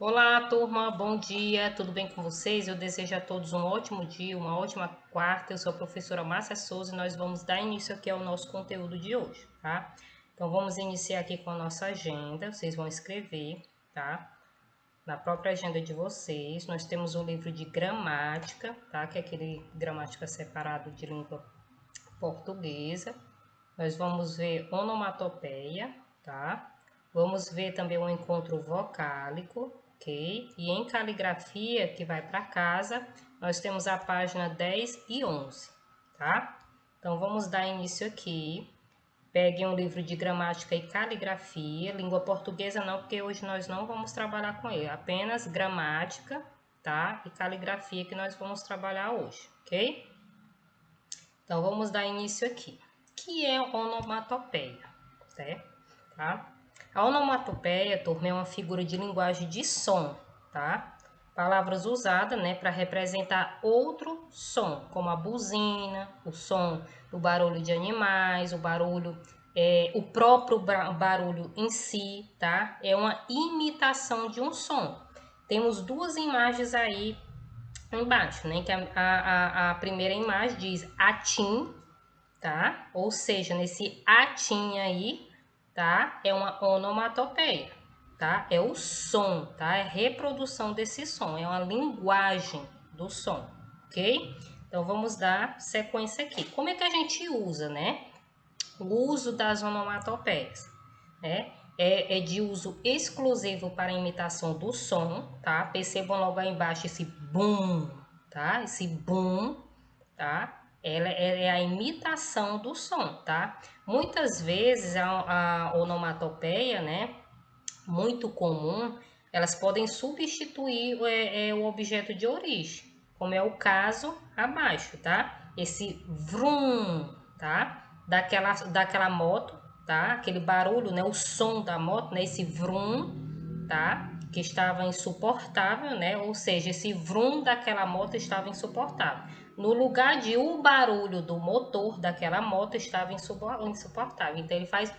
Olá, turma, bom dia, tudo bem com vocês? Eu desejo a todos um ótimo dia, uma ótima quarta. Eu sou a professora Márcia Souza e nós vamos dar início aqui ao nosso conteúdo de hoje, tá? Então, vamos iniciar aqui com a nossa agenda, vocês vão escrever, tá? Na própria agenda de vocês, nós temos um livro de gramática, tá? Que é aquele gramática separado de língua portuguesa. Nós vamos ver onomatopeia, tá? Vamos ver também o encontro vocálico, ok? E em caligrafia, que vai para casa, nós temos a página 10 e 11, tá? Então, vamos dar início aqui. Peguem um livro de gramática e caligrafia, língua portuguesa não, porque hoje nós não vamos trabalhar com ele, apenas gramática, tá? E caligrafia que nós vamos trabalhar hoje, ok? Então, vamos dar início aqui. O que é onomatopeia? Certo? Tá? A onomatopeia, turma, é uma figura de linguagem de som, tá? Palavras usadas, né, para representar outro som, como a buzina, o som do barulho de animais, o próprio barulho em si, tá? É uma imitação de um som. Temos duas imagens aí embaixo, né? Que a primeira imagem diz atim, tá? Ou seja, nesse atim aí, tá? É uma onomatopeia, tá? É o som, tá? É a reprodução desse som, é uma linguagem do som, ok? Então vamos dar sequência aqui. Como é que a gente usa, né? O uso das onomatopeias, né? É de uso exclusivo para imitação do som, tá? Percebam logo aí embaixo esse boom, tá? Esse boom, tá? Ela é a imitação do som, tá? Muitas vezes a onomatopeia, né? Muito comum, elas podem substituir o objeto de origem, como é o caso abaixo, tá? Esse vrum, tá? Daquela moto, tá? Aquele barulho, né? O som da moto, né? Esse vrum, tá? Que estava insuportável, né? Ou seja, esse vrum daquela moto estava insuportável. No lugar de o barulho do motor daquela moto estava insuportável. Então ele faz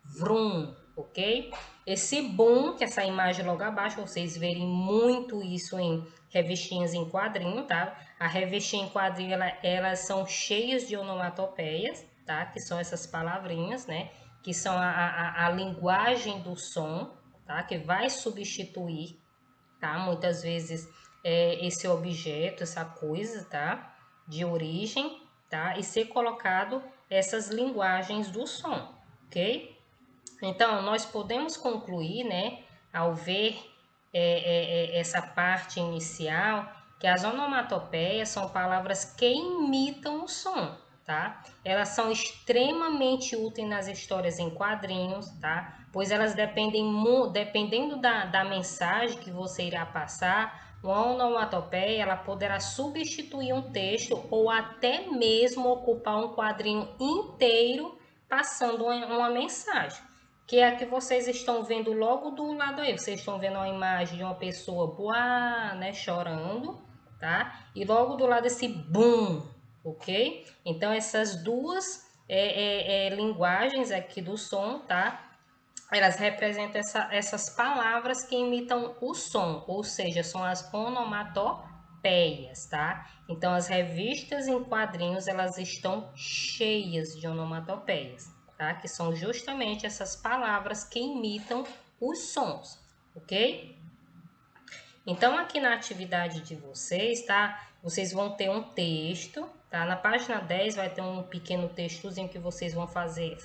vrum, ok? Esse boom, que é essa imagem logo abaixo, vocês verem muito isso em revistinhas em quadrinho, tá? A revistinha em quadrinho, elas são cheias de onomatopeias, tá? Que são essas palavrinhas, né? Que são a linguagem do som, tá? Que vai substituir, tá? Muitas vezes esse objeto, essa coisa, tá? De origem, tá? E ser colocado essas linguagens do som, ok? Então, nós podemos concluir, né, ao ver essa parte inicial, que as onomatopeias são palavras que imitam o som, tá? Elas são extremamente úteis nas histórias em quadrinhos, tá? Pois elas dependendo da mensagem que você irá passar, uma onomatopeia ela poderá substituir um texto ou até mesmo ocupar um quadrinho inteiro passando uma mensagem, que é a que vocês estão vendo logo do lado aí. Vocês estão vendo uma imagem de uma pessoa boa, né, chorando, tá? E logo do lado esse boom, ok? Então essas duas linguagens aqui do som, tá? Elas representam essas palavras que imitam o som, ou seja, são as onomatopeias, tá? Então as revistas em quadrinhos elas estão cheias de onomatopeias, tá? Que são justamente essas palavras que imitam os sons, ok? Então aqui na atividade de vocês, tá? Vocês vão ter um texto, tá? Na página 10 vai ter um pequeno textozinho que vocês vão fazer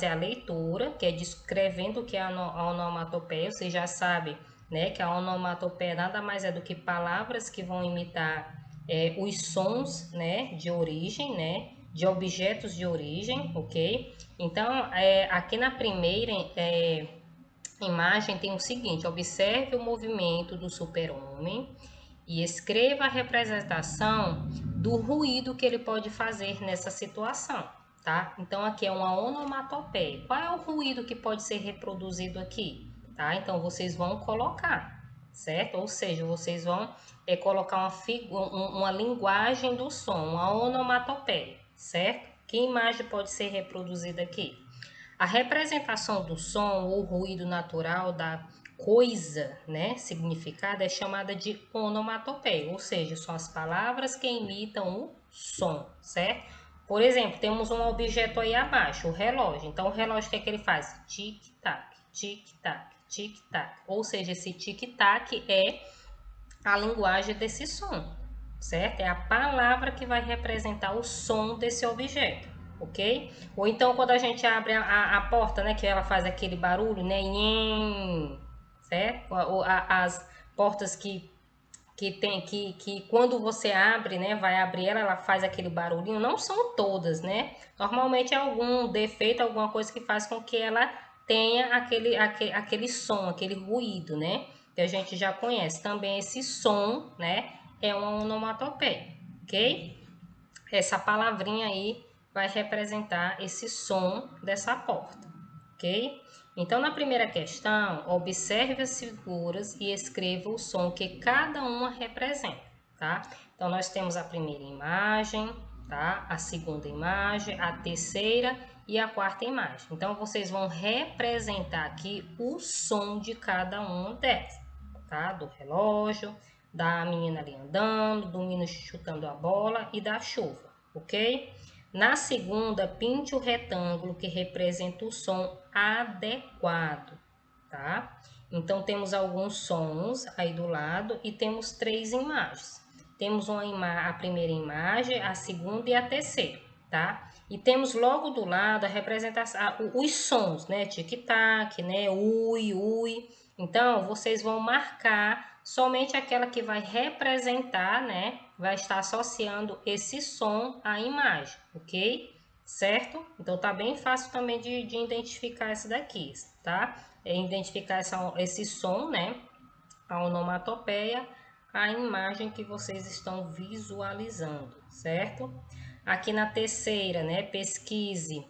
a leitura, que é descrevendo o que é a onomatopeia. Vocês já sabem, né, que a onomatopeia nada mais é do que palavras que vão imitar os sons, né, de origem, né, de objetos de origem, ok? Então, aqui na primeira imagem tem o seguinte: observe o movimento do super-homem e escreva a representação do ruído que ele pode fazer nessa situação, tá? Então aqui é uma onomatopeia. Qual é o ruído que pode ser reproduzido aqui, tá? Então vocês vão colocar, certo? Ou seja, vocês vão colocar uma linguagem do som, uma onomatopeia, certo? Que imagem pode ser reproduzida aqui? A representação do som ou ruído natural coisa, né, significado, é chamada de onomatopeia, ou seja, são as palavras que imitam o som, certo? Por exemplo, temos um objeto aí abaixo, o relógio. Então, o relógio, o que é que ele faz? Tic-tac, tic-tac, tic-tac. Ou seja, esse tic-tac é a linguagem desse som, certo? É a palavra que vai representar o som desse objeto, ok? Ou então, quando a gente abre a porta, né, que ela faz aquele barulho, né, certo? As portas que tem que quando você abre, né, vai abrir ela faz aquele barulhinho. Não são todas, né? Normalmente é algum defeito, alguma coisa que faz com que ela tenha aquele som, aquele ruído, né? Que a gente já conhece. Também esse som, né, é uma onomatopeia, ok? Essa palavrinha aí vai representar esse som dessa porta, ok? Então, na primeira questão, observe as figuras e escreva o som que cada uma representa, tá? Então, nós temos a primeira imagem, tá? A segunda imagem, a terceira e a quarta imagem. Então, vocês vão representar aqui o som de cada uma delas, tá? Do relógio, da menina ali andando, do menino chutando a bola e da chuva, ok? Na segunda, pinte o retângulo que representa o som adequado, tá? Então, temos alguns sons aí do lado e temos 3 imagens. Temos a primeira imagem, a segunda e a terceira, tá? E temos logo do lado a representação, os sons, né? Tic-tac, né? Ui, ui. Então, vocês vão marcar somente aquela que vai representar, né? Vai estar associando esse som à imagem, ok? Certo? Então, tá bem fácil também de identificar essa daqui, tá? É identificar esse som, né? A onomatopeia, a imagem que vocês estão visualizando, certo? Aqui na terceira, né? Pesquise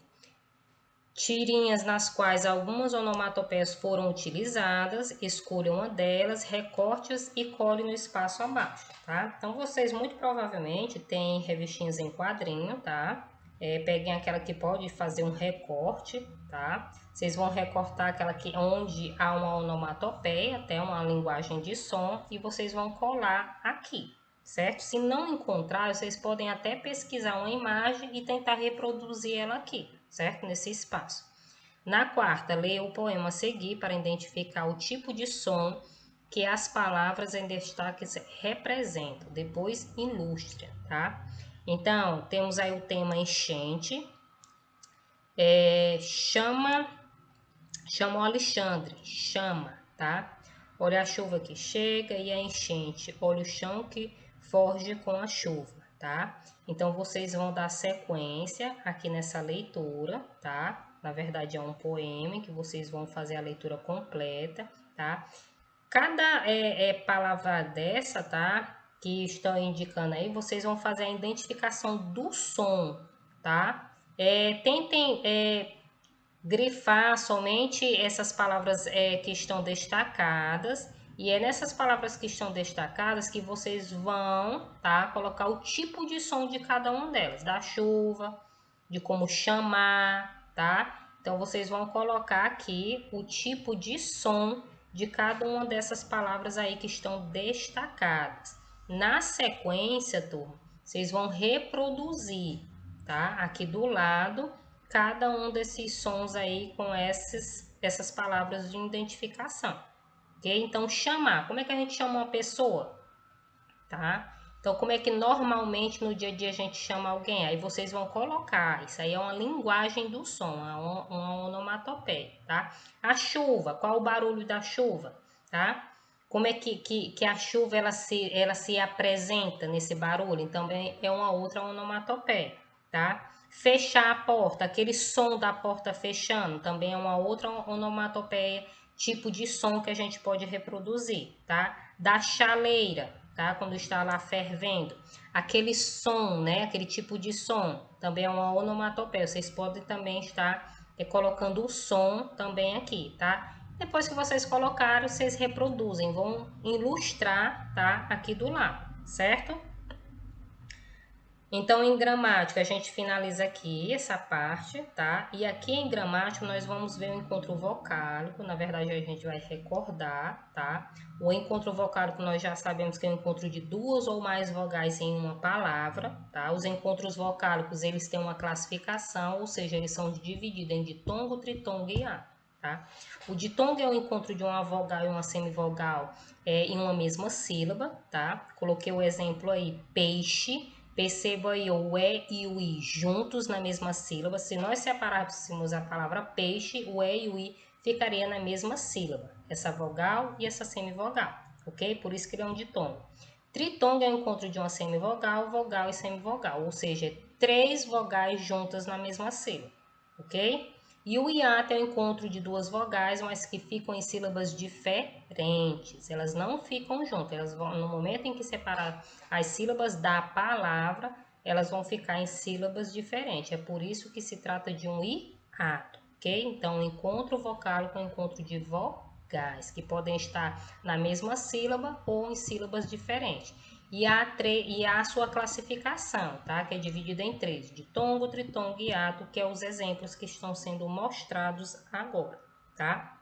tirinhas nas quais algumas onomatopeias foram utilizadas, escolha uma delas, recorte-as e cole no espaço abaixo, tá? Então, vocês muito provavelmente têm revistinhas em quadrinho, tá? Peguem aquela que pode fazer um recorte, tá? Vocês vão recortar aquela que onde há uma onomatopeia, até uma linguagem de som, e vocês vão colar aqui, certo? Se não encontrar, vocês podem até pesquisar uma imagem e tentar reproduzir ela aqui, certo? Nesse espaço. Na quarta, leia o poema a seguir para identificar o tipo de som que as palavras em destaque representam. Depois, ilustre, tá? Então, temos aí o tema enchente. Chama o Alexandre, chama, tá? Olha a chuva que chega e a enchente. Olha o chão que forge com a chuva, tá? Então, vocês vão dar sequência aqui nessa leitura, tá? Na verdade, é um poema que vocês vão fazer a leitura completa, tá? Cada palavra dessa, tá? Que estão indicando aí, vocês vão fazer a identificação do som, tá? Tentem grifar somente essas palavras que estão destacadas, e é nessas palavras que estão destacadas que vocês vão, tá, colocar o tipo de som de cada uma delas, da chuva, de como chamar, tá? Então, vocês vão colocar aqui o tipo de som de cada uma dessas palavras aí que estão destacadas. Na sequência, turma, vocês vão reproduzir, tá? Aqui do lado, cada um desses sons aí com essas palavras de identificação, ok? Então, chamar. Como é que a gente chama uma pessoa? Tá? Então, como é que normalmente no dia a dia a gente chama alguém? Aí vocês vão colocar, isso aí é uma linguagem do som, é uma onomatopeia, tá? A chuva, qual o barulho da chuva, tá? Como é que a chuva ela se apresenta nesse barulho? Então, é uma outra onomatopeia, tá? Fechar a porta, aquele som da porta fechando, também é uma outra onomatopeia, tipo de som que a gente pode reproduzir, tá? Da chaleira, tá? Quando está lá fervendo, aquele som, né? Aquele tipo de som, também é uma onomatopeia. Vocês podem também estar colocando o som também aqui, tá? Depois que vocês colocaram, vocês reproduzem, vão ilustrar, tá? Aqui do lado, certo? Então, em gramática, a gente finaliza aqui essa parte, tá? E aqui em gramática, nós vamos ver o encontro vocálico. Na verdade, a gente vai recordar, tá? O encontro vocálico, nós já sabemos que é o encontro de duas ou mais vogais em uma palavra, tá? Os encontros vocálicos, eles têm uma classificação, ou seja, eles são divididos em ditongo, tritongo e hiato, tá? O ditongo é o encontro de uma vogal e uma semivogal em uma mesma sílaba, tá? Coloquei o exemplo aí, peixe. Perceba aí o E e o I juntos na mesma sílaba. Se nós separássemos a palavra peixe, o E e o I ficaria na mesma sílaba. Essa vogal e essa semivogal, ok? Por isso que ele é um ditongo. Tritongo é o encontro de uma semivogal, vogal e semivogal, ou seja, 3 vogais juntas na mesma sílaba, ok? E o hiato é o encontro de duas vogais, mas que ficam em sílabas diferentes. Elas não ficam juntas. Elas vão, no momento em que separar as sílabas da palavra, elas vão ficar em sílabas diferentes. É por isso que se trata de um hiato, ok? Então, encontro vocálico é um encontro de vogais, que podem estar na mesma sílaba ou em sílabas diferentes. E a sua classificação, tá? Que é dividida em 3, ditongo, tritongo e hiato, que é os exemplos que estão sendo mostrados agora, tá?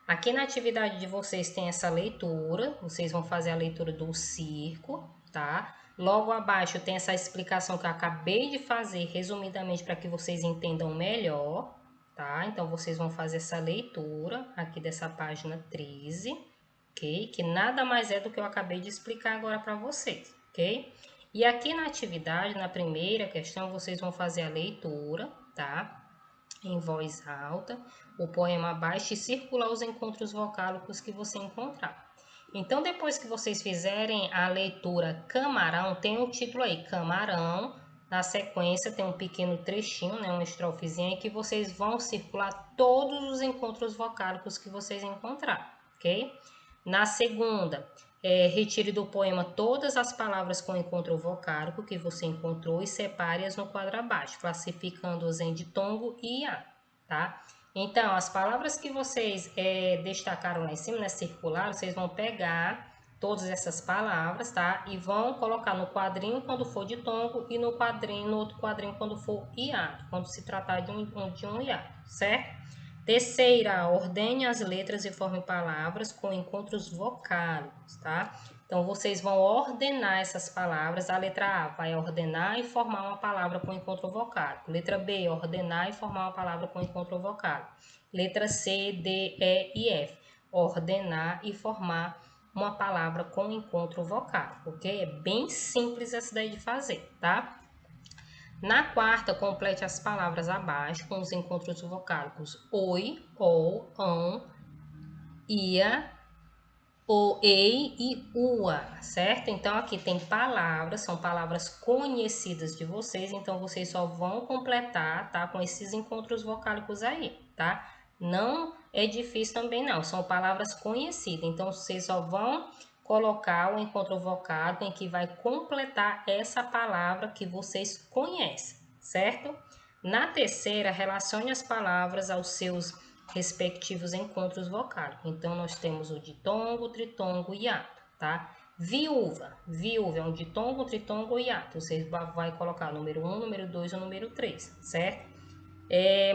Aqui na atividade de vocês tem essa leitura, vocês vão fazer a leitura do circo, tá? Logo abaixo tem essa explicação que eu acabei de fazer resumidamente para que vocês entendam melhor, tá? Então, vocês vão fazer essa leitura aqui dessa página 13, ok? Que nada mais é do que eu acabei de explicar agora para vocês, ok? E aqui na atividade, na primeira questão, vocês vão fazer a leitura, tá? Em voz alta, o poema abaixo e circular os encontros vocálicos que você encontrar. Então, depois que vocês fizerem a leitura Camarão, tem o título aí, Camarão. Na sequência tem um pequeno trechinho, né, uma estrofezinha, em que vocês vão circular todos os encontros vocálicos que vocês encontrar, ok? Na segunda, retire do poema todas as palavras com encontro vocálico que você encontrou e separe-as no quadro abaixo, classificando-as em ditongo e hiato, tá? Então, as palavras que vocês destacaram lá em cima, né, circular, vocês vão pegar todas essas palavras, tá? E vão colocar no quadrinho quando for ditongo e no outro quadrinho quando for hiato, quando se tratar de um hiato, certo? Terceira, ordene as letras e forme palavras com encontros vocálicos, tá? Então, vocês vão ordenar essas palavras. A letra A vai ordenar e formar uma palavra com encontro vocálico. Letra B, ordenar e formar uma palavra com encontro vocálico. Letra C, D, E e F, ordenar e formar uma palavra com encontro vocálico, ok? É bem simples essa daí de fazer, tá? Na quarta, complete as palavras abaixo com os encontros vocálicos oi, ou, ia, o, ei e ua, certo? Então, aqui tem palavras, são palavras conhecidas de vocês, então vocês só vão completar, tá? Com esses encontros vocálicos aí, tá? Não é difícil também não, são palavras conhecidas, então vocês só vão colocar o encontro vocálico em que vai completar essa palavra que vocês conhecem, certo? Na terceira, relacione as palavras aos seus respectivos encontros vocálicos. Então, nós temos o ditongo, tritongo e hiato, tá? Viúva. Viúva é um ditongo, tritongo e hiato. Você vai colocar o número 1, número 2 e o número 3, certo?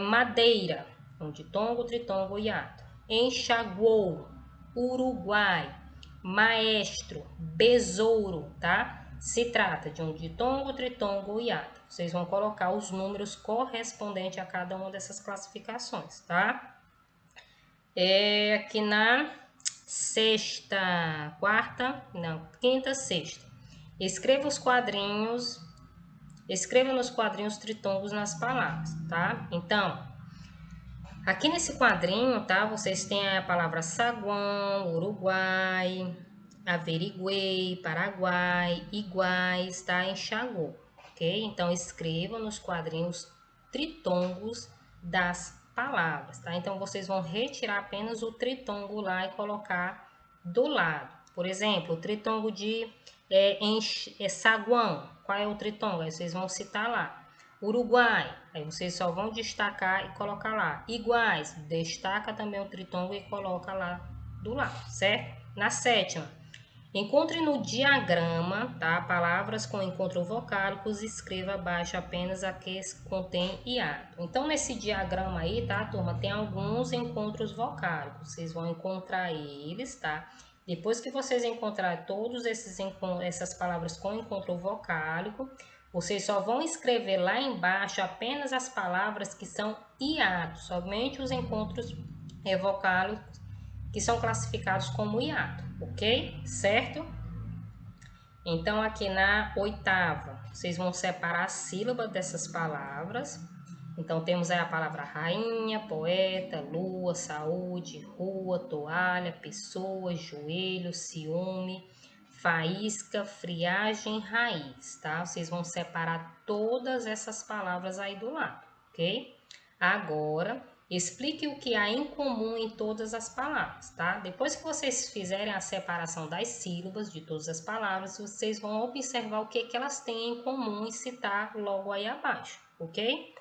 Madeira. Um ditongo, tritongo e hiato. Enxaguou. Uruguai. Maestro. Besouro, tá? Se trata de um ditongo, tritongo e hiato. Vocês vão colocar os números correspondentes a cada uma dessas classificações, tá? Aqui na quinta, sexta. Escreva nos quadrinhos tritongos nas palavras, tá? Então, aqui nesse quadrinho, tá? Vocês têm a palavra saguão, Uruguai, averiguei, Paraguai, iguais, tá? Enxagou, ok? Então, escreva nos quadrinhos tritongos das palavras, tá? Então, vocês vão retirar apenas o tritongo lá e colocar do lado. Por exemplo, o tritongo de saguão. Qual é o tritongo? Aí vocês vão citar lá. Uruguai, aí vocês só vão destacar e colocar lá. Iguais, destaca também o tritongo e coloca lá do lado, certo? Na sétima, Encontre no diagrama, tá? Palavras com encontro vocálicos, escreva abaixo apenas a que contém hiato. Então, nesse diagrama aí, tá, turma, tem alguns encontros vocálicos. Vocês vão encontrar eles, tá? Depois que vocês encontrarem todos essas palavras com encontro vocálico, vocês só vão escrever lá embaixo apenas as palavras que são hiatos, somente os encontros vocálicos que são classificados como hiato, ok? Certo? Então, aqui na oitava, vocês vão separar a sílaba dessas palavras. Então, temos aí a palavra rainha, poeta, lua, saúde, rua, toalha, pessoa, joelho, ciúme, faísca, friagem, raiz, tá? Vocês vão separar todas essas palavras aí do lado, ok? Agora, explique o que há em comum em todas as palavras, tá? Depois que vocês fizerem a separação das sílabas de todas as palavras, vocês vão observar o que elas têm em comum e citar logo aí abaixo, ok?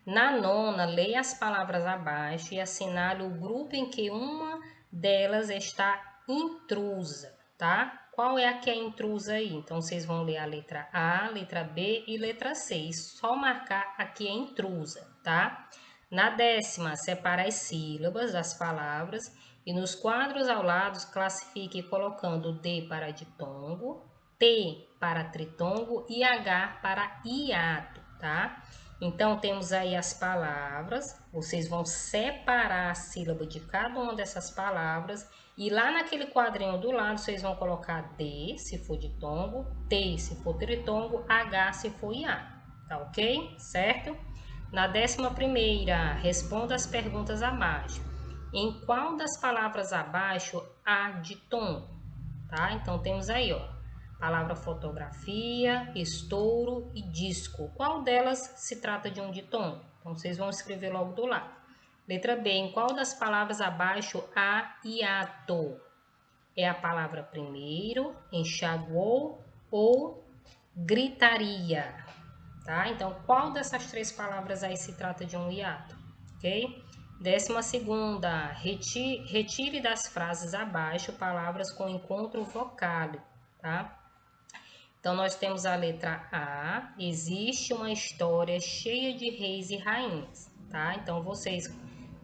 Na nona, leia as palavras abaixo e assinale o grupo em que uma delas está intrusa, tá? Qual é a que é intrusa aí? Então, vocês vão ler a letra A, letra B e letra C. E só marcar a que é intrusa, tá? Na décima, separe as sílabas das palavras e nos quadros ao lado classifique colocando D para ditongo, T para tritongo e H para hiato, tá? Então, temos aí as palavras, vocês vão separar a sílaba de cada uma dessas palavras e lá naquele quadrinho do lado vocês vão colocar D, se for ditongo, T, se for tritongo, H, se for hiato, tá ok? Certo? Na 11ª, responda as perguntas abaixo. Em qual das palavras abaixo há ditongo? Tá? Então, temos aí, ó. Palavra fotografia, estouro e disco. Qual delas se trata de um ditongo? Então, vocês vão escrever logo do lado. Letra B. Em qual das palavras abaixo há hiato? É a palavra primeiro, enxaguou ou gritaria. Tá? Então, qual dessas três palavras aí se trata de um hiato? Ok? 12ª. Retire das frases abaixo palavras com encontro vocálico. Tá? Então, nós temos a letra A, existe uma história cheia de reis e rainhas, tá? Então, vocês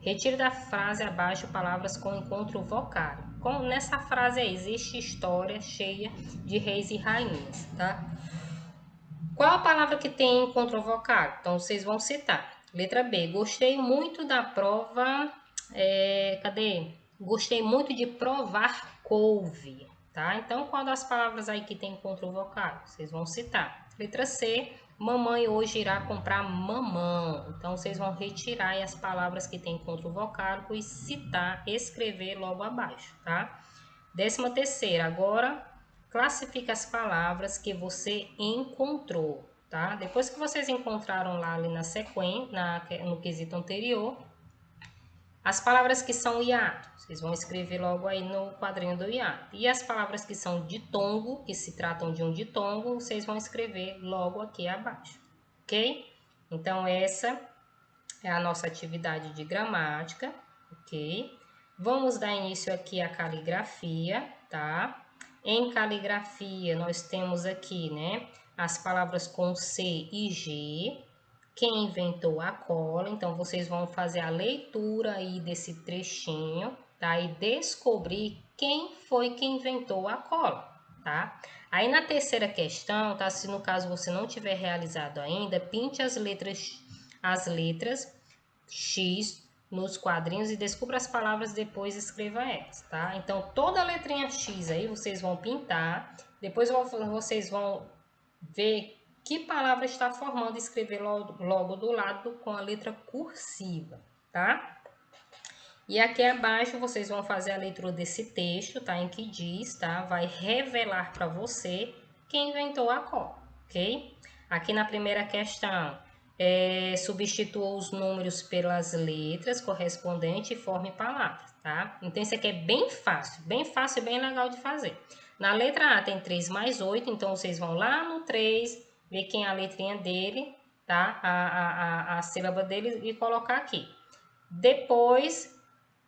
retire da frase abaixo palavras com encontro vocálico. Nessa frase aí, existe história cheia de reis e rainhas, tá? Qual a palavra que tem encontro vocálico? Então, vocês vão citar. Letra B, gostei muito da prova, cadê? Gostei muito de provar couve. Tá? Então, qual das palavras aí que tem encontro vocálico? Vocês vão citar. Letra C, mamãe hoje irá comprar mamão. Então, vocês vão retirar aí as palavras que tem encontro vocálico e citar, escrever logo abaixo, tá? 13ª, agora classifica as palavras que você encontrou, tá? Depois que vocês encontraram lá ali na sequência, no quesito anterior, as palavras que são hiato, vocês vão escrever logo aí no quadrinho do hiato. E as palavras que são ditongo, que se tratam de um ditongo, vocês vão escrever logo aqui abaixo, ok? Então, essa é a nossa atividade de gramática, ok? Vamos dar início aqui à caligrafia, tá? Em caligrafia, nós temos aqui, né, as palavras com C e G. Quem inventou a cola? Então, vocês vão fazer a leitura aí desse trechinho, tá? E descobrir quem foi que inventou a cola, tá? Aí, na terceira questão, tá? Se no caso você não tiver realizado ainda, pinte as letras X nos quadrinhos e descubra as palavras, depois escreva elas, tá? Então, toda a letrinha X aí vocês vão pintar, depois vocês vão ver que palavra está formando e escrever logo do lado com a letra cursiva, tá? E aqui abaixo vocês vão fazer a leitura desse texto, tá? Em que diz, tá? Vai revelar para você quem inventou a cola, ok? Aqui na primeira questão, substitua os números pelas letras correspondentes e forme palavras, tá? Então, isso aqui é bem fácil e bem legal de fazer. Na letra A tem 3 mais 8, então vocês vão lá no 3, ver quem é a letrinha dele, tá? A sílaba dele e colocar aqui. Depois,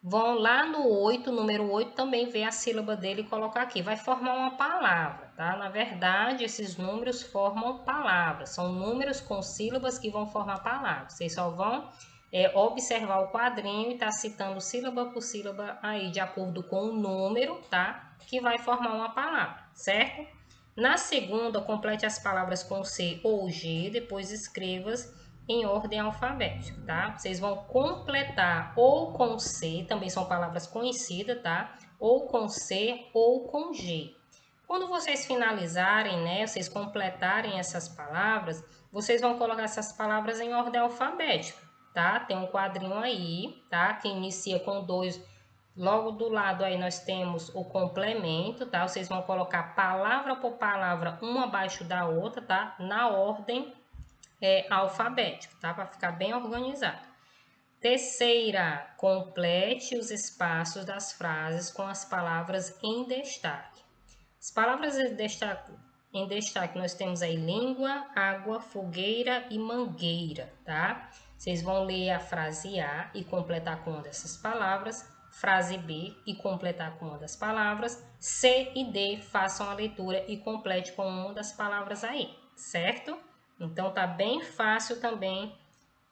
vão lá no 8, número 8, também ver a sílaba dele e colocar aqui. Vai formar uma palavra, tá? Na verdade, esses números formam palavras. São números com sílabas que vão formar palavras. Vocês só vão observar o quadrinho e tá citando sílaba por sílaba aí, de acordo com o número, tá? Que vai formar uma palavra, certo? Na segunda, complete as palavras com C ou G, depois escreva-as em ordem alfabética, tá? Vocês vão completar ou com C, também são palavras conhecidas, tá? Ou com C ou com G. Quando vocês finalizarem, né, vocês completarem essas palavras, vocês vão colocar essas palavras em ordem alfabética, tá? Tem um quadrinho aí, tá? Que inicia com 2. Logo do lado aí nós temos o complemento, tá? Vocês vão colocar palavra por palavra, uma abaixo da outra, tá? Na ordem alfabética, tá? Para ficar bem organizado. Terceira, complete os espaços das frases com as palavras em destaque. As palavras em destaque nós temos aí língua, água, fogueira e mangueira, tá? Vocês vão ler a frase A e completar com uma dessas palavras, frase B e completar com uma das palavras, C e D façam a leitura e complete com uma das palavras aí, certo? Então tá bem fácil também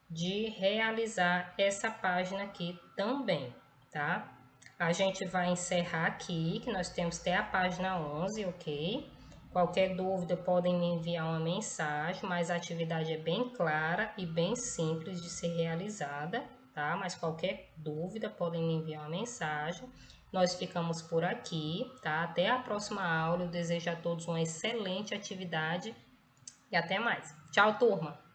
de realizar essa página aqui também, tá? A gente vai encerrar aqui, que nós temos até a página 11, ok? Qualquer dúvida podem me enviar uma mensagem, mas a atividade é bem clara e bem simples de ser realizada, tá? Mas qualquer dúvida podem me enviar uma mensagem. Nós ficamos por aqui, tá? Até a próxima aula. Eu desejo a todos uma excelente atividade e até mais. Tchau, turma!